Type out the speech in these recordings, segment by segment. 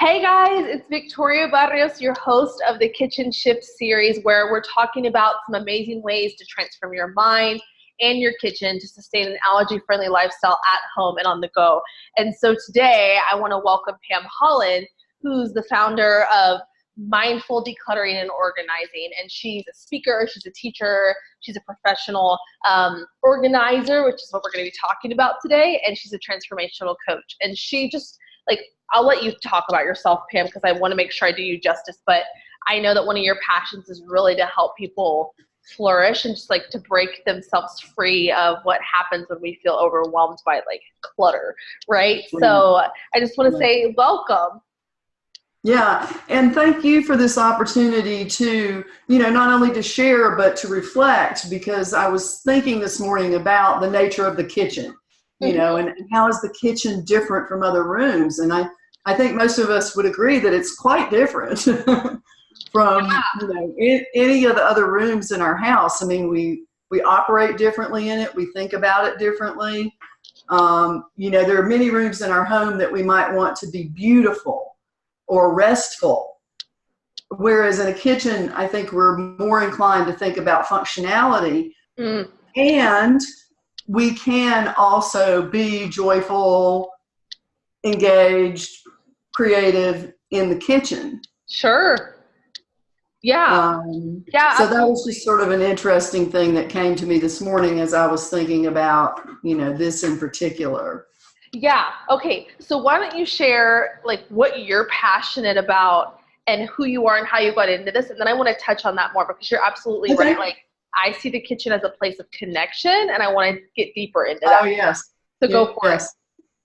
Hey guys, it's Victoria Barrios, your host of the Kitchen Shift series, where we're talking about some amazing ways to transform your mind and your kitchen to sustain an allergy-friendly lifestyle at home and on the go. And so today I want to welcome Pam Holland, who's the founder of Mindful Decluttering and Organizing. And she's a speaker, she's a teacher, she's a professional organizer, which is what we're going to be talking about today. And she's a transformational coach. And she just I'll let you talk about yourself, Pam, because I want to make sure I do you justice. But I know that one of your passions is really to help people flourish and just to break themselves free of what happens when we feel overwhelmed by clutter, right? So I just want to say welcome. Yeah, and thank you for this opportunity to, not only to share, but to reflect, because I was thinking this morning about the nature of the kitchen. And how is the kitchen different from other rooms? And I think most of us would agree that it's quite different from any of the other rooms in our house. I mean, we operate differently in it. We think about it differently. There are many rooms in our home that we might want to be beautiful or restful. Whereas in a kitchen, I think we're more inclined to think about functionality. And we can also be joyful, engaged, creative in the kitchen. Sure. Yeah. Yeah. So that was just sort of an interesting thing that came to me this morning as I was thinking about, this in particular. Yeah. Okay. So why don't you share what you're passionate about and who you are and how you got into this? And then I want to touch on that more because you're absolutely right. I see the kitchen as a place of connection, and I want to get deeper into that. Oh, yes. So go for it.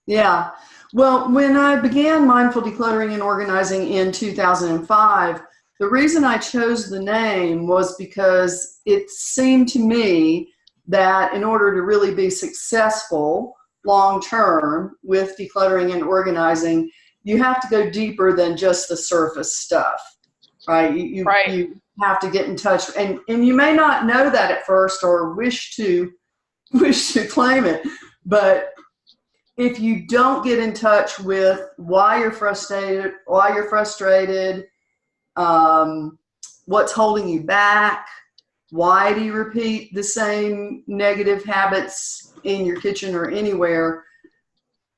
Yeah. Well, when I began Mindful Decluttering and Organizing in 2005, the reason I chose the name was because it seemed to me that in order to really be successful long-term with decluttering and organizing, you have to go deeper than just the surface stuff, right? You have to get in touch, and you may not know that at first or wish to claim it, but if you don't get in touch with why you're frustrated, what's holding you back, why do you repeat the same negative habits in your kitchen or anywhere,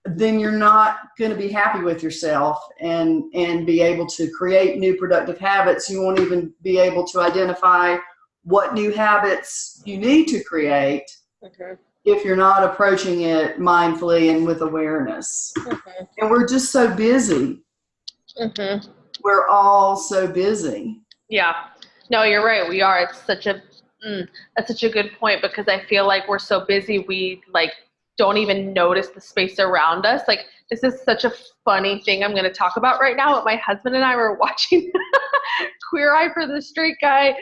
then you're not going to be happy with yourself and be able to create new productive habits. You won't even be able to identify what new habits you need to create if you're not approaching it mindfully and with awareness. And we're just so busy. We're all so busy. Yeah. No, you're right. We are. It's that's such a good point, because I feel like we're so busy we don't even notice the space around us. This is such a funny thing I'm going to talk about right now. But my husband and I were watching Queer Eye for the Straight Guy.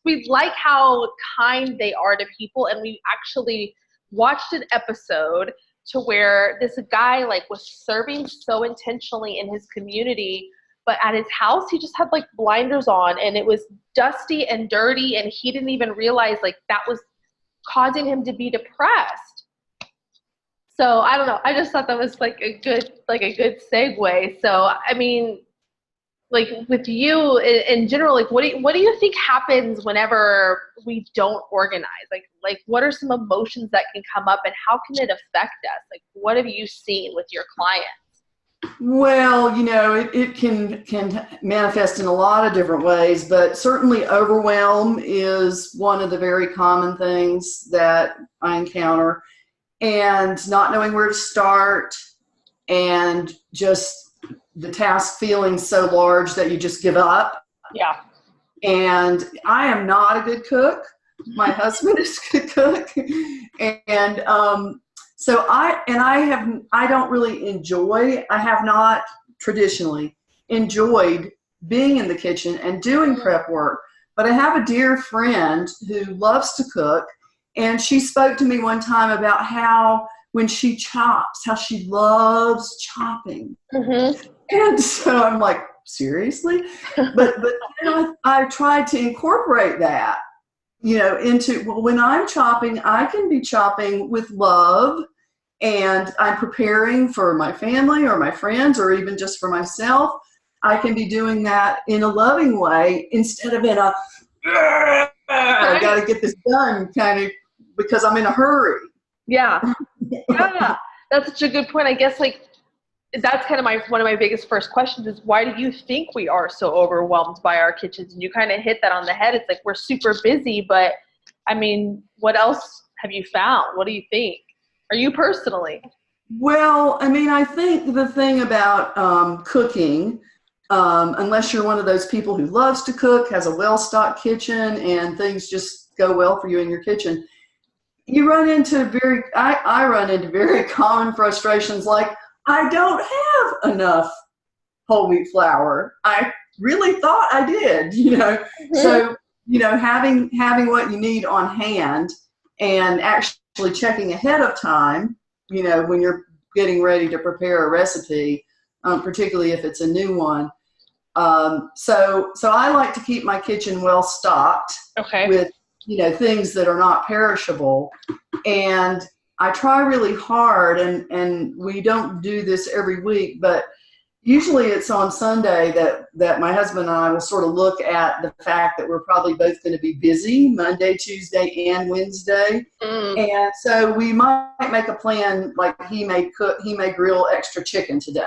We like how kind they are to people, and we actually watched an episode to where this guy was serving so intentionally in his community, but at his house he just had blinders on, and it was dusty and dirty, and he didn't even realize that was causing him to be depressed. So I don't know. I just thought that was a good segue. So I mean, with you in general, what do you think happens whenever we don't organize? What are some emotions that can come up, and how can it affect us? What have you seen with your clients? Well, it can manifest in a lot of different ways, but certainly overwhelm is one of the very common things that I encounter, and not knowing where to start, and just the task feeling so large that you just give up. Yeah. And I am not a good cook. My husband is a good cook. And so I have not traditionally enjoyed being in the kitchen and doing prep work, but I have a dear friend who loves to cook, and she spoke to me one time about how when she chops, how she loves chopping. And so I'm like, seriously? But then I tried to incorporate that, into, when I'm chopping, I can be chopping with love and I'm preparing for my family or my friends or even just for myself, I can be doing that in a loving way instead of in a, I got to get this done kind of because I'm in a hurry. Yeah. Yeah. That's such a good point. I guess like that's kind of one of my biggest first questions is why do you think we are so overwhelmed by our kitchens? And you kind of hit that on the head. It's like we're super busy, but I mean, what else have you found? What do you think? Are you personally? Well, I mean, I think the thing about cooking, unless you're one of those people who loves to cook, has a well-stocked kitchen, and things just go well for you in your kitchen, you run into I run into very common frustrations like, I don't have enough whole wheat flour. I really thought I did, Mm-hmm. So, having what you need on hand and actually checking ahead of time, when you're getting ready to prepare a recipe, particularly if it's a new one. So I like to keep my kitchen well stocked with, things that are not perishable. And I try really hard, and we don't do this every week, but usually it's on Sunday that my husband and I will sort of look at the fact that we're probably both going to be busy Monday, Tuesday, and Wednesday. And so we might make a plan, like he may grill extra chicken today.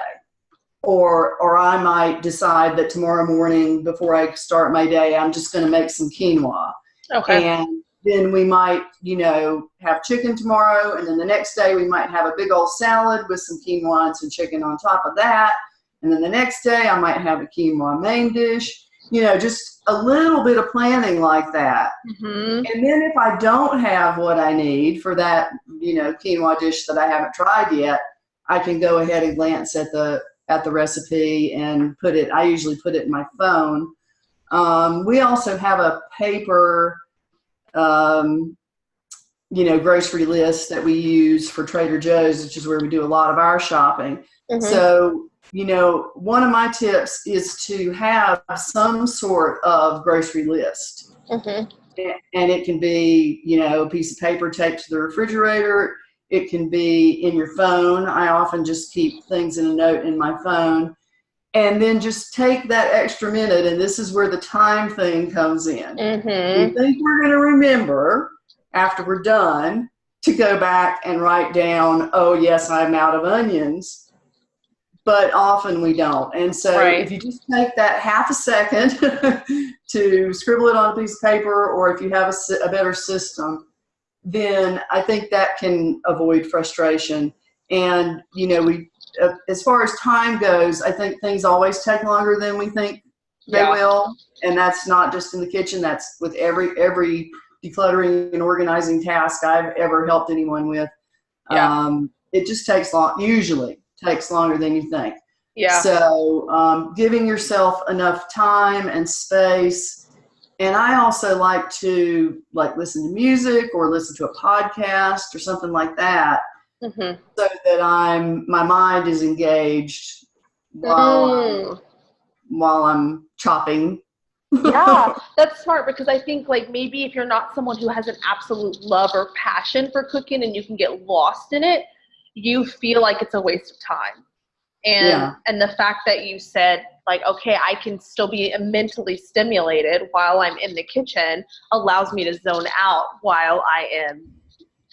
Or I might decide that tomorrow morning before I start my day, I'm just going to make some quinoa. Okay. And then we might, have chicken tomorrow. And then the next day we might have a big old salad with some quinoa and some chicken on top of that. And then the next day I might have a quinoa main dish, just a little bit of planning like that. Mm-hmm. And then if I don't have what I need for that, quinoa dish that I haven't tried yet, I can go ahead and glance at the recipe and I usually put it in my phone. We also have a paper, grocery list that we use for Trader Joe's, which is where we do a lot of our shopping. Mm-hmm. So, one of my tips is to have some sort of grocery list. Mm-hmm. And it can be, a piece of paper taped to the refrigerator. It can be in your phone. I often just keep things in a note in my phone. And then just take that extra minute, and this is where the time thing comes in. Mm-hmm. We think we're going to remember after we're done to go back and write down, oh, yes, I'm out of onions. But often we don't. And so if you just take that half a second to scribble it on a piece of paper, or if you have a better system, then I think that can avoid frustration. And, as far as time goes, I think things always take longer than we think they will. And that's not just in the kitchen. That's with every decluttering and organizing task I've ever helped anyone with. It just usually takes longer than you think. Yeah. So giving yourself enough time and space. And I also like to listen to music or listen to a podcast or something like that. Mm-hmm. So that my mind is engaged while I'm chopping. Yeah, that's smart, because I think maybe if you're not someone who has an absolute love or passion for cooking and you can get lost in it, you feel like it's a waste of time. And the fact that you said okay, I can still be mentally stimulated while I'm in the kitchen allows me to zone out while I am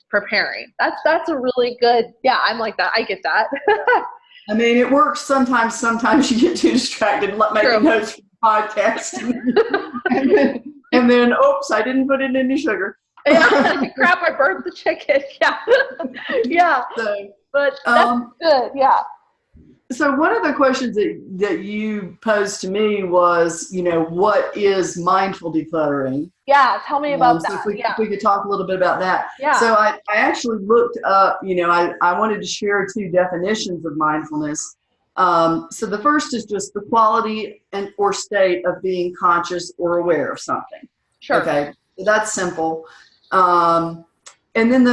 preparing. That's a really good, I'm like that. I get that. I mean, it works sometimes. Sometimes you get too distracted making notes for the podcast. and then, oops, I didn't put in any sugar. Crap, I burnt the chicken. Yeah. But that's good. Yeah. So one of the questions that you posed to me was, what is mindful decluttering? Yeah, tell me about that. So if we could talk a little bit about that. Yeah. So I actually looked up, I wanted to share 2 definitions of mindfulness. So the first is just the quality or state of being conscious or aware of something. Sure. Okay, so that's simple. And then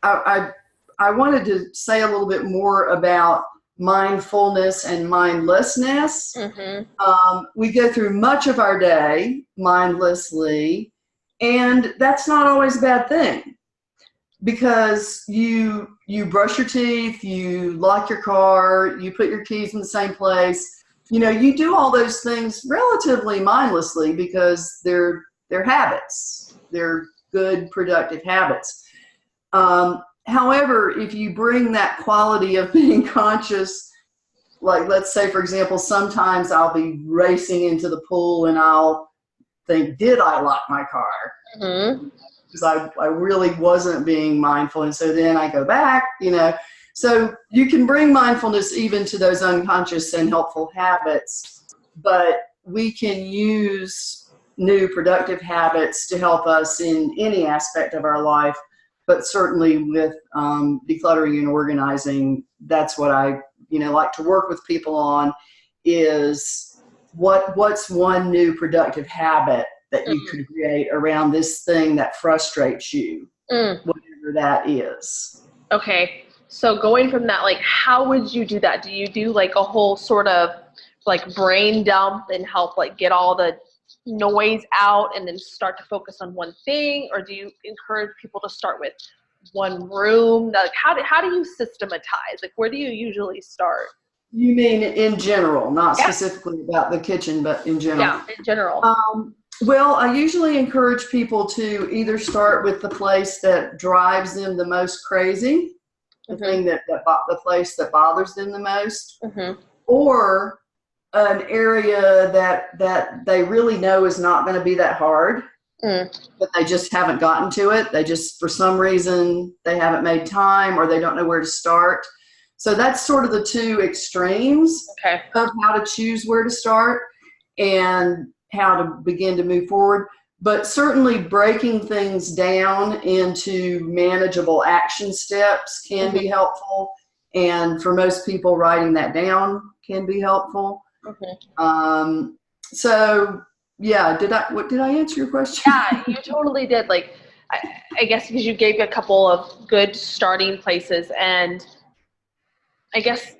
I wanted to say a little bit more about mindfulness and mindlessness. Mm-hmm. We go through much of our day mindlessly, and that's not always a bad thing. because you brush your teeth, you lock your car, you put your keys in the same place. You do all those things relatively mindlessly because they're habits. They're good, productive habits. However, if you bring that quality of being conscious, like let's say, for example, sometimes I'll be racing into the pool and I'll think, did I lock my car? Mm-hmm. Because I really wasn't being mindful. And so then I go back, So you can bring mindfulness even to those unconscious and helpful habits, but we can use new productive habits to help us in any aspect of our life. But certainly with decluttering and organizing, that's what I like to work with people on, is what's one new productive habit that you could create around this thing that frustrates you, whatever that is. Okay. So going from that, like, how would you do that? Do you do like a whole sort of like brain dump and help like get all the noise out and then start to focus on one thing? Or do you encourage people to start with one room? Like, how do you systematize? Like, where do you usually start? You mean in general, not specifically about the kitchen, but in general? Yeah, in general. Well, I usually encourage people to either start with the place that drives them the most crazy, the thing the place that bothers them the most, or an area that they really know is not going to be that hard, but they just haven't gotten to it. They just, for some reason, they haven't made time or they don't know where to start. So that's sort of the two extremes of how to choose where to start and how to begin to move forward. But certainly breaking things down into manageable action steps can be helpful. And for most people, writing that down can be helpful. So yeah, did I answer your question? Yeah, you totally did. Like, I guess because you gave a couple of good starting places, and I guess,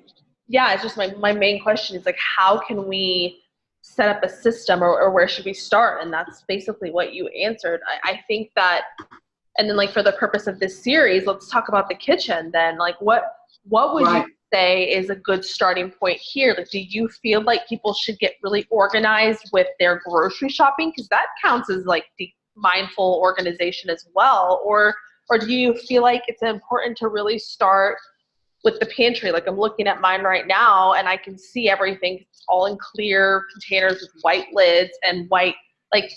yeah, it's just my main question is like, how can we set up a system, or where should we start? And that's basically what you answered. I think that, and then like for the purpose of this series, let's talk about the kitchen then. Like, what would you say is a good starting point here? Like, do you feel like people should get really organized with their grocery shopping? Because that counts as like the mindful organization as well. Or do you feel like it's important to really start with the pantry? Like, I'm looking at mine right now and I can see everything. It's all in clear containers with white lids and white, like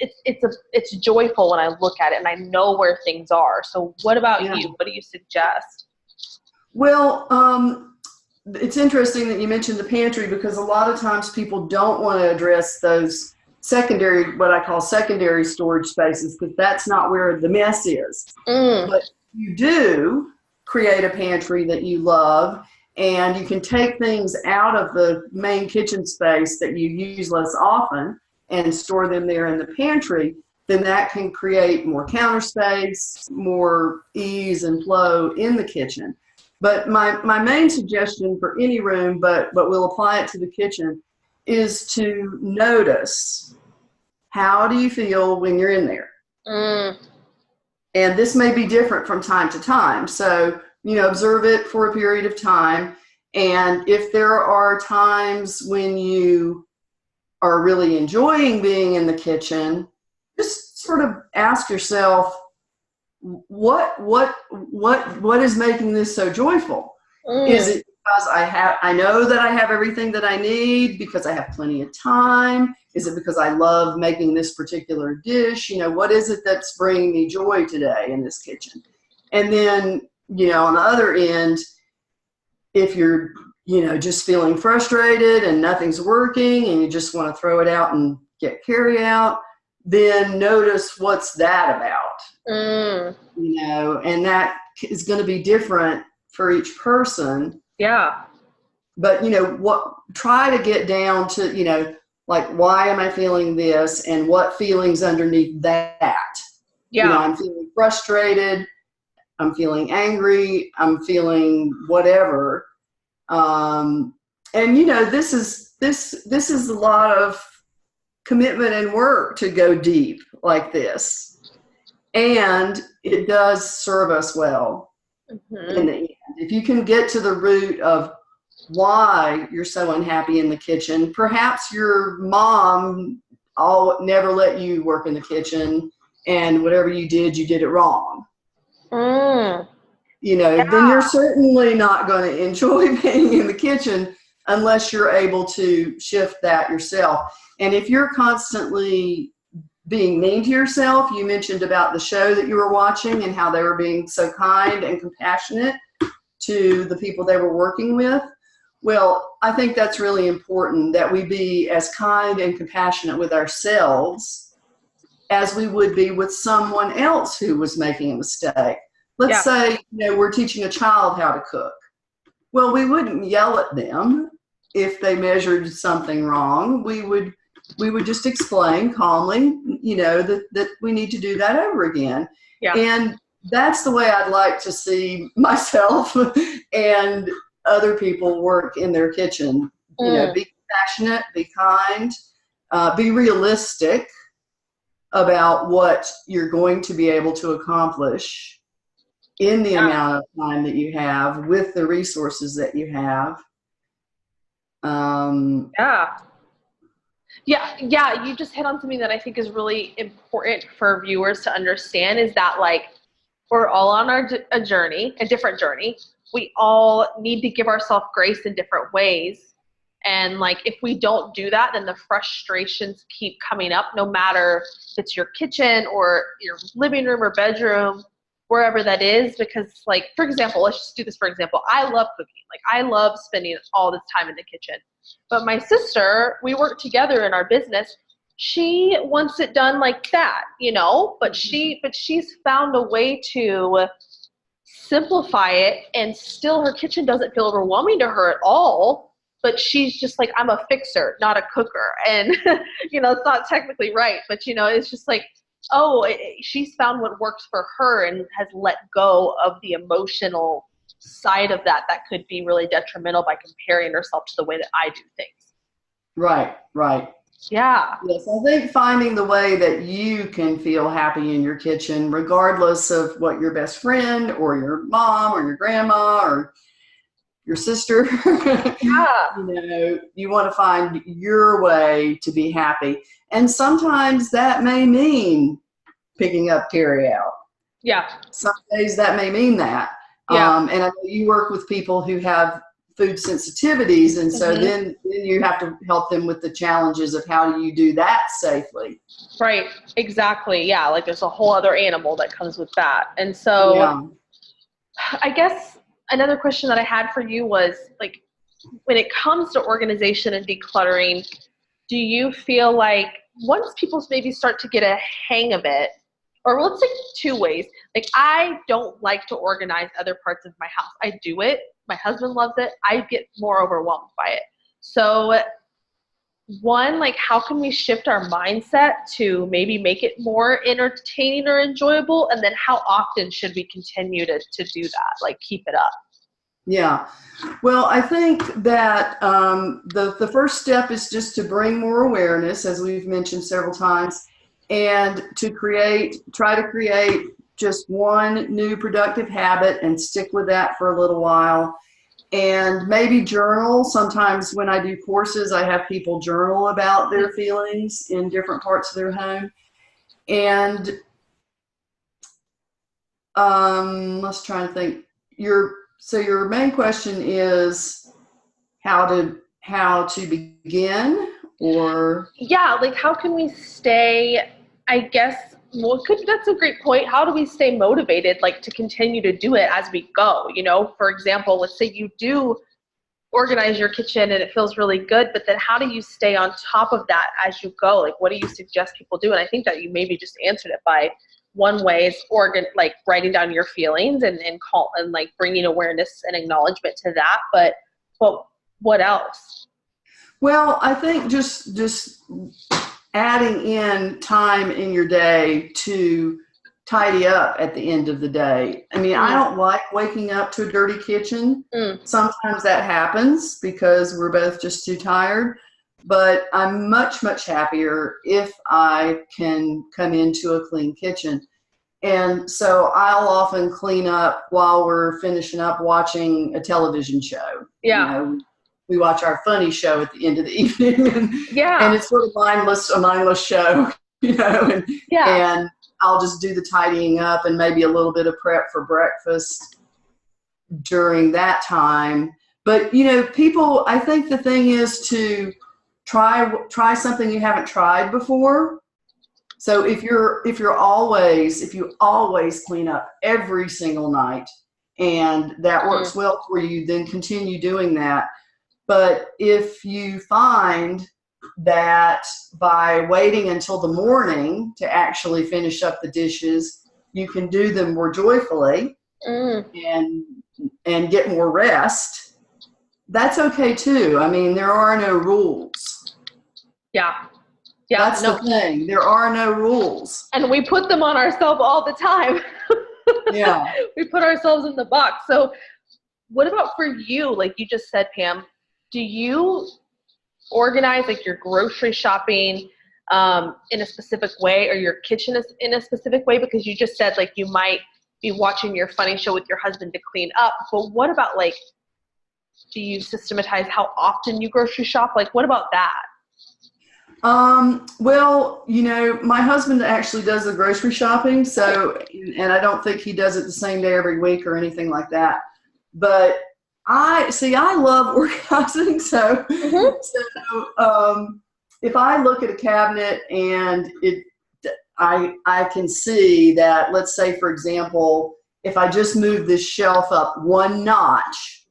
it's joyful when I look at it and I know where things are. So what about you? What do you suggest? Well, it's interesting that you mentioned the pantry, because a lot of times people don't want to address those secondary, what I call secondary storage spaces, because that's not where the mess is. But you do create a pantry that you love, and you can take things out of the main kitchen space that you use less often and store them there in the pantry. Then that can create more counter space, more ease and flow in the kitchen. But my main suggestion for any room, but we'll apply it to the kitchen, is to notice, how do you feel when you're in there? And this may be different from time to time. So, observe it for a period of time. And if there are times when you are really enjoying being in the kitchen, just sort of ask yourself, what is making this so joyful? Is it because I know that I have everything that I need, because I have plenty of time? Is it because I love making this particular dish? What is it that's bringing me joy today in this kitchen? And then, on the other end, if you're, just feeling frustrated and nothing's working and you just want to throw it out and get carry out, then notice what's that about. And that is going to be different for each person. Yeah. But, try to get down to, like, why am I feeling this and what feelings underneath that? Yeah. I'm feeling frustrated. I'm feeling angry. I'm feeling whatever. And, this is a lot of commitment and work to go deep like this. And it does serve us well in the end. If you can get to the root of why you're so unhappy in the kitchen, perhaps your mom never let you work in the kitchen, and whatever you did it wrong. Then you're certainly not going to enjoy being in the kitchen unless you're able to shift that yourself. And if you're constantly being mean to yourself, you mentioned about the show that you were watching and how they were being so kind and compassionate to the people they were working with. Well, I think that's really important, that we be as kind and compassionate with ourselves as we would be with someone else who was making a mistake. Let's say, we're teaching a child how to cook. Well, we wouldn't yell at them if they measured something wrong. We would just explain calmly, that we need to do that over again. Yeah. And that's the way I'd like to see myself and other people work in their kitchen. Be compassionate, be kind, be realistic about what you're going to be able to accomplish in the amount of time that you have with the resources that you have. Yeah, you just hit on something that I think is really important for viewers to understand, is that we're all on a journey, a different journey. We all need to give ourselves grace in different ways. And if we don't do that, then the frustrations keep coming up, no matter if it's your kitchen or your living room or bedroom, wherever that is. Because for example, let's just do this for example. I love cooking. I love spending all this time in the kitchen. But my sister, we work together in our business. She wants it done like that, but she's found a way to simplify it, and still her kitchen doesn't feel overwhelming to her at all. But she's just I'm a fixer, not a cooker. And, it's not technically right, but it's just she's found what works for her and has let go of the emotional side of that could be really detrimental by comparing herself to the way that I do things. Right. Yeah. Yes, I think finding the way that you can feel happy in your kitchen, regardless of what your best friend or your mom or your grandma or your sister, you want to find your way to be happy. And sometimes that may mean picking up carry out. Yeah. Some days that may mean that. Yeah. And I know you work with people who have food sensitivities, and so then you have to help them with the challenges of how do you do that safely. Right. Exactly. Yeah. There's a whole other animal that comes with that. And so I guess another question that I had for you was when it comes to organization and decluttering, do you feel once people maybe start to get a hang of it, or let's say two ways, I don't like to organize other parts of my house. I do it. My husband loves it. I get more overwhelmed by it. So one, how can we shift our mindset to maybe make it more entertaining or enjoyable? And then how often should we continue to do that? Keep it up? Yeah. Well, I think that the first step is just to bring more awareness, as we've mentioned several times, and to try to create just one new productive habit and stick with that for a little while. And maybe journal. Sometimes when I do courses, I have people journal about their feelings in different parts of their home. And let's try and think. So your main question is how to begin, or how can we stay, I guess, that's a great point. How do we stay motivated to continue to do it as we go? For example, let's say you do organize your kitchen and it feels really good, but then how do you stay on top of that as you go? What do you suggest people do? And I think that you maybe just answered it by one way is writing down your feelings and bringing awareness and acknowledgement to that. But what else? Well, I think just adding in time in your day to tidy up at the end of the day. I mean, I don't like waking up to a dirty kitchen. Sometimes that happens because we're both just too tired. But I'm much, much happier if I can come into a clean kitchen. And so I'll often clean up while we're finishing up watching a television show. Yeah. You know, we watch our funny show at the end of the evening, and it's sort of a mindless show, you know, and I'll just do the tidying up and maybe a little bit of prep for breakfast during that time. But, you know, I think the thing is to try something you haven't tried before. So if you always clean up every single night and that works well for you, then continue doing that. But if you find that by waiting until the morning to actually finish up the dishes, you can do them more joyfully and get more rest, that's okay too. I mean, there are no rules. Yeah. That's the thing. There are no rules. And we put them on ourselves all the time. Yeah. We put ourselves in the box. So what about for you? Like you just said, Pam, do you organize like your grocery shopping in a specific way, or your kitchen is in a specific way? Because you just said like you might be watching your funny show with your husband to clean up. But what about like, do you systematize how often you grocery shop? Like what about that? Well, you know, my husband actually does the grocery shopping, and I don't think he does it the same day every week or anything like that. But I love organizing. So if I look at a cabinet and I can see that, let's say, for example, if I just move this shelf up one notch,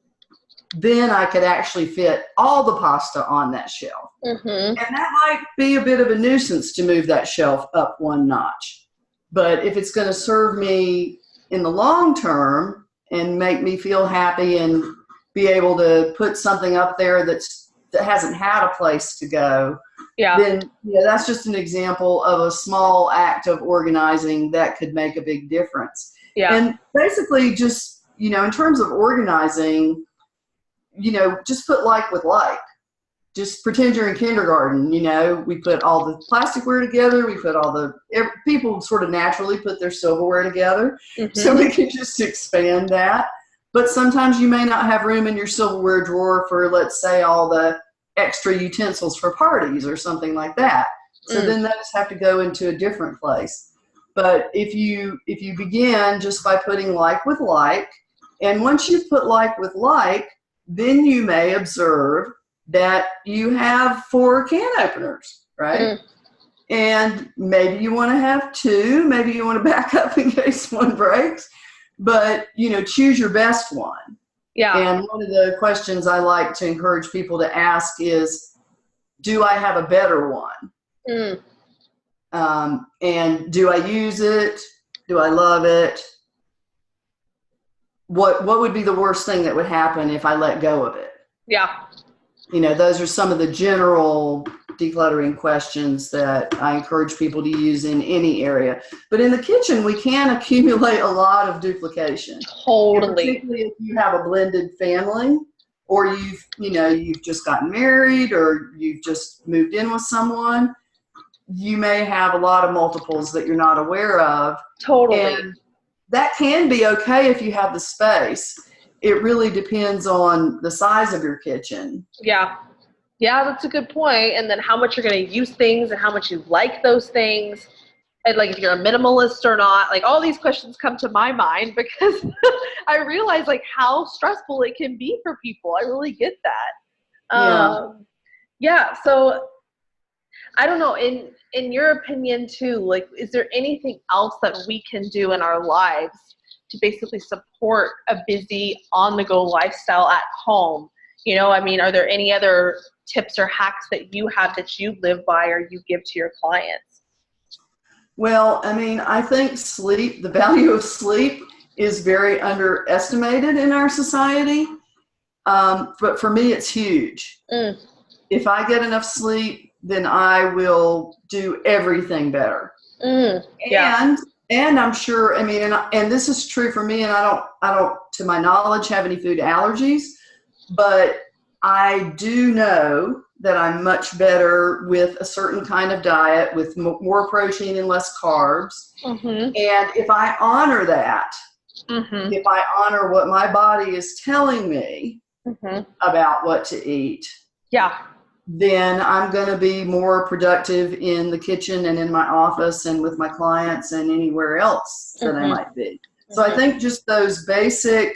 then I could actually fit all the pasta on that shelf. And that might be a bit of a nuisance to move that shelf up one notch. But if it's going to serve me in the long term and make me feel happy and be able to put something up there that hasn't had a place to go, then that's just an example of a small act of organizing that could make a big difference. And basically just, you know, in terms of organizing, you know, just put like with like. Just pretend you're in kindergarten, you know, we put all the plasticware together, we put people sort of naturally put their silverware together. So we can just expand that. But sometimes you may not have room in your silverware drawer for, let's say, all the extra utensils for parties or something like that. So then those have to go into a different place. But if you begin just by putting like with like, and once you've put like with like, then you may observe that you have 4 can openers, right? And maybe you want to have 2, maybe you want to back up in case one breaks, but, you know, choose your best one. And one of the questions I like to encourage people to ask is, do I have a better one? And do I use it? Do I love it? What would be the worst thing that would happen if I let go of it? You know, those are some of the general decluttering questions that I encourage people to use in any area. But in the kitchen, we can accumulate a lot of duplication. Particularly if you have a blended family, or you've just gotten married, or you've just moved in with someone, you may have a lot of multiples that you're not aware of. And that can be okay if you have the space. It really depends on the size of your kitchen. Yeah, that's a good point. And then how much you're going to use things and how much you like those things. And like if you're a minimalist or not, like all these questions come to my mind because I realize like how stressful it can be for people. I really get that. So I don't know, in your opinion too, like, is there anything else that we can do in our lives to basically support a busy on-the-go lifestyle at home? You know, I mean, are there any other tips or hacks that you have that you live by or you give to your clients? Well, I mean, I think sleep, the value of sleep is very underestimated in our society. But for me, it's huge. If I get enough sleep, then I will do everything better. And I'm sure, I mean, and this is true for me, and I don't, to my knowledge, have any food allergies, but I do know that I'm much better with a certain kind of diet with more protein and less carbs. Mm-hmm. And if I honor that, Mm-hmm. if I honor what my body is telling me about what to eat, then I'm going to be more productive in the kitchen and in my office and with my clients and anywhere else that I might be. So I think just those basic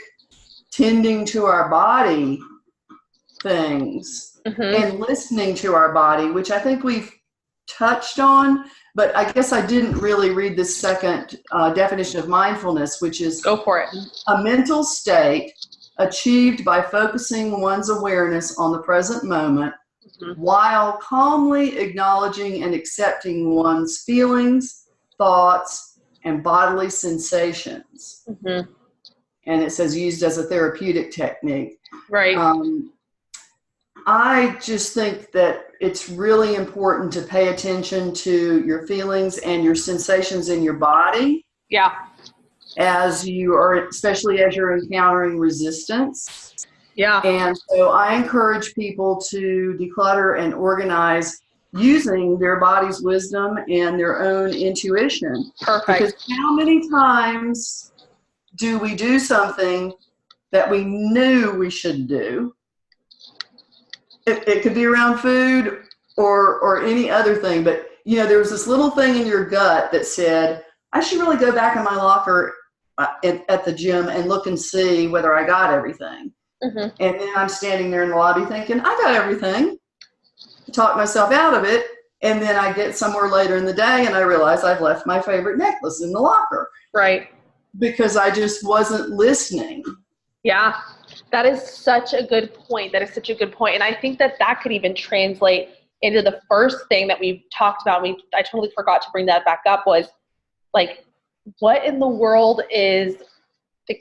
tending to our body things and listening to our body, which I think we've touched on, but I guess I didn't really read the second definition of mindfulness, which is go for it. A mental state achieved by focusing one's awareness on the present moment while calmly acknowledging and accepting one's feelings, thoughts, and bodily sensations. And it says used as a therapeutic technique. Right. I just think that it's really important to pay attention to your feelings and your sensations in your body. Yeah. As you are, especially as you're encountering resistance. Yeah. And so I encourage people to declutter and organize using their body's wisdom and their own intuition. Perfect. Because how many times do we do something that we knew we should do? It could be around food or any other thing, but you know, there was this little thing in your gut that said, I should really go back in my locker at the gym and look and see whether I got everything. And then I'm standing there in the lobby thinking, I got everything. I talk myself out of it. And then I get somewhere later in the day and I realize I've left my favorite necklace in the locker. Right. Because I just wasn't listening. Yeah. That is such a good point. That is such a good point. And I think that could even translate into the first thing that we've talked about. I totally forgot to bring that back up, was like, what in the world is the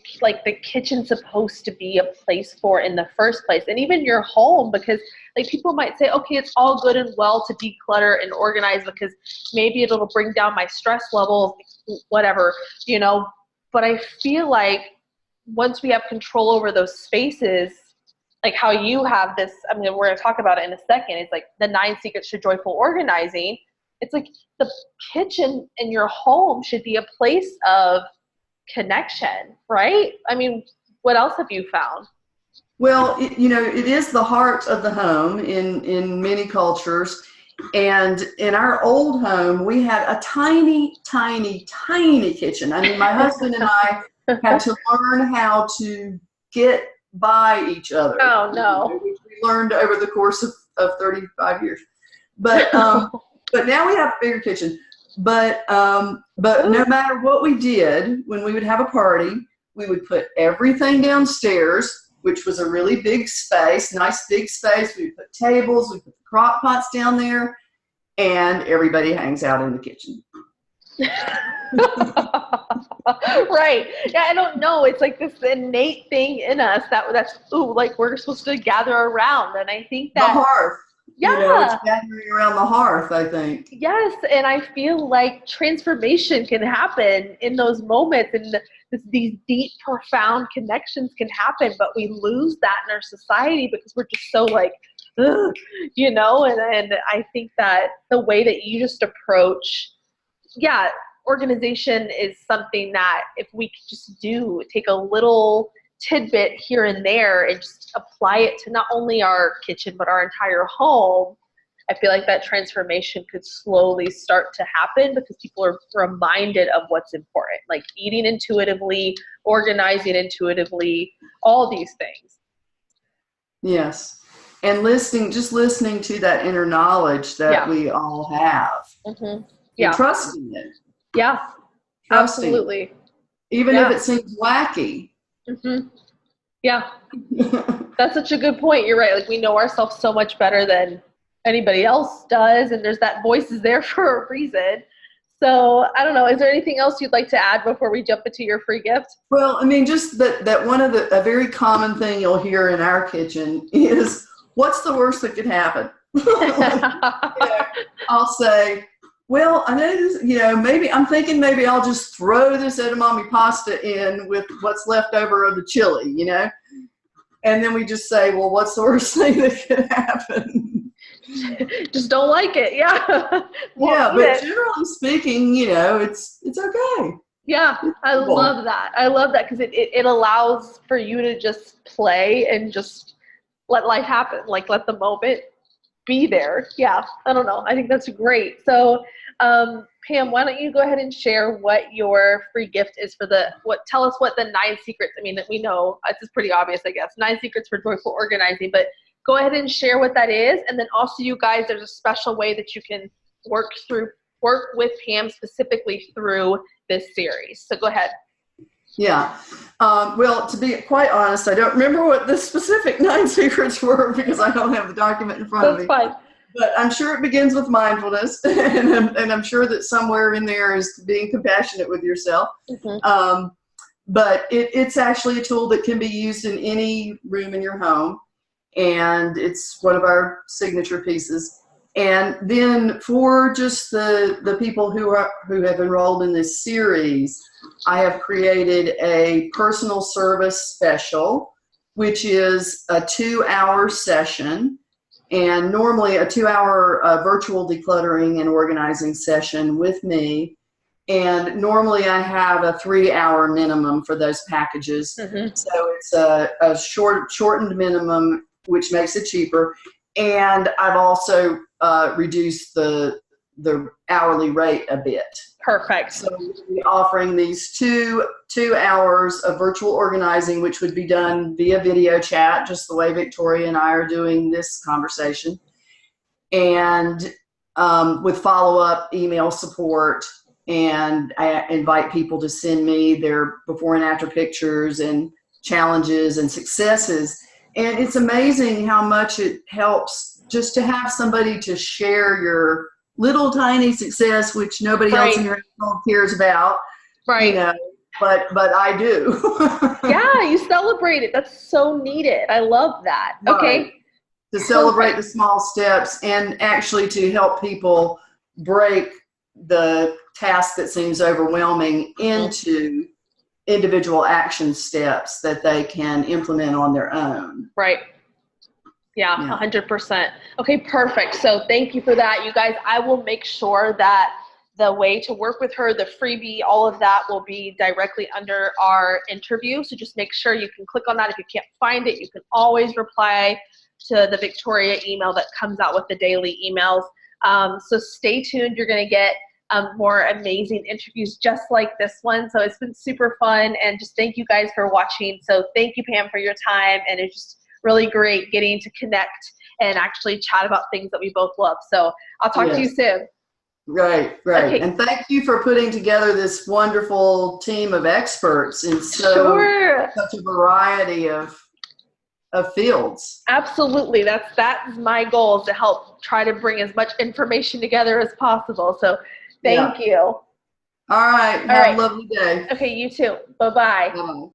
kitchen supposed to be a place for in the first place? And even your home, because like people might say, okay, it's all good and well to declutter and organize because maybe it'll bring down my stress levels, whatever, you know. But I feel like once we have control over those spaces, like how you have this, I mean, we're going to talk about it in a second. It's like the 9 secrets to joyful organizing. It's like the kitchen in your home should be a place of connection, right? I mean, what else have you found? Well, it is the heart of the home in many cultures. And in our old home, we had a tiny, tiny, tiny kitchen. I mean, my husband and I had to learn how to get by each other. Oh, no. Which we learned over the course of 35 years. But but now we have a bigger kitchen. But no matter what we did, when we would have a party, we would put everything downstairs, which was a really big space, nice big space. We would put tables, we put the crock pots down there, and everybody hangs out in the kitchen. Right. Yeah, I don't know. It's like this innate thing in us that's like we're supposed to gather around. And I think that the hearth. Yeah. It's gathering around the hearth, I think. Yes, and I feel like transformation can happen in those moments, and these deep, profound connections can happen, but we lose that in our society because we're just so like, ugh, you know, and I think that the way that you just approach, organization is something that if we could just take a little tidbit here and there and just apply it to not only our kitchen but our entire home, I feel like that transformation could slowly start to happen because people are reminded of what's important, like eating intuitively, organizing intuitively, all these things. Yes. And listening to that inner knowledge that we all have. Mm-hmm. And trusting it. Yeah, Trusting absolutely. It. Even if it seems wacky. Mm-hmm. Yeah, that's such a good point. You're right. Like we know ourselves so much better than anybody else does, and there's that voice is there for a reason. So I don't know. Is there anything else you'd like to add before we jump into your free gift? Well, I mean, just that one of a very common thing you'll hear in our kitchen is, "What's the worst that could happen?" I'll say, well, I know this, maybe I'll just throw this edamame pasta in with what's left over of the chili, And then we just say, well, what's the worst thing that could happen? Just don't like it. Yeah. Yeah, but generally speaking, it's okay. Yeah, I Cool. love that. I love that because it allows for you to just play and just let life happen. Like, let the moment be there. Yeah, I don't know. I think that's great. So, Pam, why don't you go ahead and share what your free gift is for tell us what the 9 secrets, I mean, that we know, this is pretty obvious, I guess, 9 secrets for joyful organizing, but go ahead and share what that is. And then also, you guys, there's a special way that you can work with Pam specifically through this series. So go ahead. Yeah. Well, to be quite honest, I don't remember what the specific 9 secrets were because I don't have the document in front of me. That's fine. But I'm sure it begins with mindfulness, and I'm sure that somewhere in there is being compassionate with yourself. Mm-hmm. But it's actually a tool that can be used in any room in your home, and it's one of our signature pieces. And then for just the people who have enrolled in this series, I have created a personal service special, which is a 2-hour session. And normally a 2-hour virtual decluttering and organizing session with me. And normally I have a 3-hour minimum for those packages. Mm-hmm. So it's a shortened minimum, which makes it cheaper. And I've also reduced the hourly rate a bit. Perfect. So we're offering these two hours of virtual organizing, which would be done via video chat, just the way Victoria and I are doing this conversation, and with follow-up email support. And I invite people to send me their before and after pictures and challenges and successes. And it's amazing how much it helps just to have somebody to share your little tiny success, which nobody else in your household cares about. Right. But I do. Yeah, you celebrate it. That's so needed. I love that. Right. Okay. To celebrate the small steps and actually to help people break the task that seems overwhelming into individual action steps that they can implement on their own. Right. Yeah, 100%. Okay, perfect. So thank you for that. You guys, I will make sure that the way to work with her, the freebie, all of that will be directly under our interview. So just make sure you can click on that. If you can't find it, you can always reply to the Victoria email that comes out with the daily emails. So stay tuned. You're going to get more amazing interviews just like this one. So it's been super fun, and just thank you guys for watching. So thank you, Pam, for your time, and it's just really great getting to connect and actually chat about things that we both love. So I'll talk to you soon. Right. Okay. And thank you for putting together this wonderful team of experts in such a variety of fields. Absolutely. That's my goal, is to help try to bring as much information together as possible. So thank you. All right. Have a lovely day. Okay, you too. Bye-bye. Bye-bye.